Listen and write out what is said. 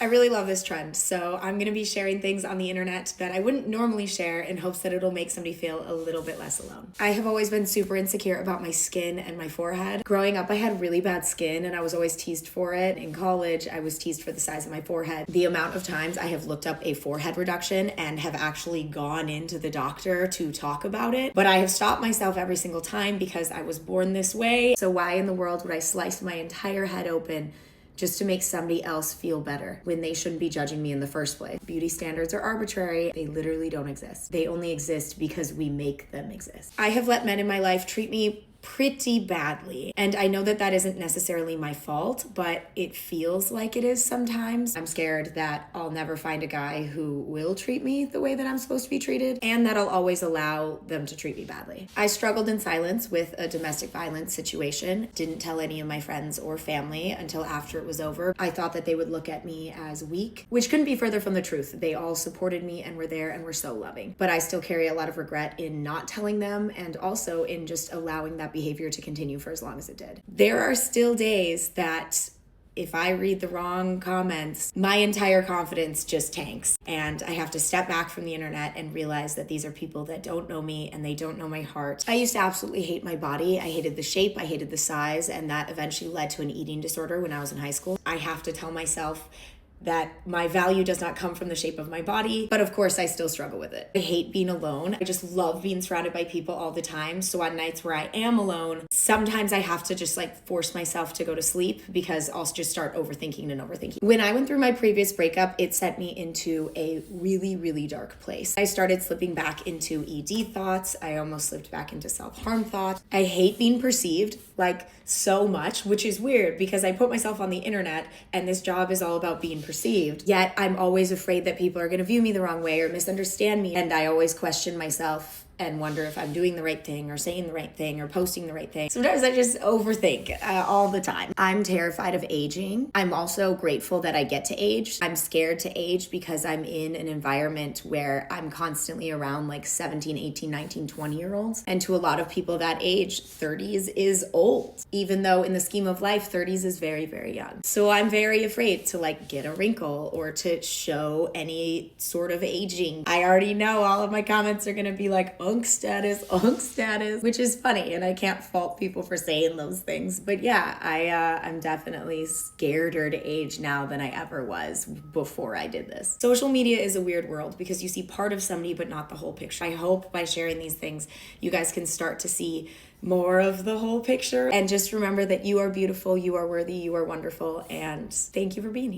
I really love this trend, so I'm going to be sharing things on the internet that I wouldn't normally share in hopes that it'll make somebody feel a little bit less alone. I have always been super insecure about my skin and my forehead. Growing up, I had really bad skin and I was always teased for it. In college, I was teased for the size of my forehead. The amount of times I have looked up a forehead reduction and have actually gone into the doctor to talk about it, but I have stopped myself every single time because I was born this way. So why in the world would I slice my entire head open just to make somebody else feel better when they shouldn't be judging me in the first place? Beauty standards are arbitrary. They literally don't exist. They only exist because we make them exist. I have let men in my life treat me pretty badly. And I know that that isn't necessarily my fault, but it feels like it is sometimes. I'm scared that I'll never find a guy who will treat me the way that I'm supposed to be treated, and that I'll always allow them to treat me badly. I struggled in silence with a domestic violence situation. Didn't tell any of my friends or family until after it was over. I thought that they would look at me as weak, which couldn't be further from the truth. They all supported me and were there and were so loving. But I still carry a lot of regret in not telling them, and also in just allowing that behavior to continue for as long as it did. There are still days that if I read the wrong comments, my entire confidence just tanks. And I have to step back from the internet and realize that these are people that don't know me and they don't know my heart. I used to absolutely hate my body. I hated the shape, I hated the size, and that eventually led to an eating disorder when I was in high school. I have to tell myself that my value does not come from the shape of my body, but of course I still struggle with it. I hate being alone. I just love being surrounded by people all the time. So on nights where I am alone, sometimes I have to just force myself to go to sleep because I'll just start overthinking and overthinking. When I went through my previous breakup, it sent me into a really, really dark place. I started slipping back into ED thoughts. I almost slipped back into self-harm thoughts. I hate being perceived so much, which is weird because I put myself on the internet and this job is all about being perceived. Yet I'm always afraid that people are going to view me the wrong way or misunderstand me. And I always question myself and wonder if I'm doing the right thing or saying the right thing or posting the right thing. Sometimes I just overthink all the time. I'm terrified of aging. I'm also grateful that I get to age. I'm scared to age because I'm in an environment where I'm constantly around 17, 18, 19, 20-year-olds. And to a lot of people that age, 30s is old. Even though in the scheme of life, 30s is very, very young. So I'm very afraid to get a wrinkle or to show any sort of aging. I already know all of my comments are gonna be unk status, which is funny, and I can't fault people for saying those things. But yeah, I'm definitely scareder to age now than I ever was before I did this. Social media is a weird world because you see part of somebody but not the whole picture. I hope by sharing these things, you guys can start to see more of the whole picture, and just remember that you are beautiful, you are worthy, you are wonderful, and thank you for being here.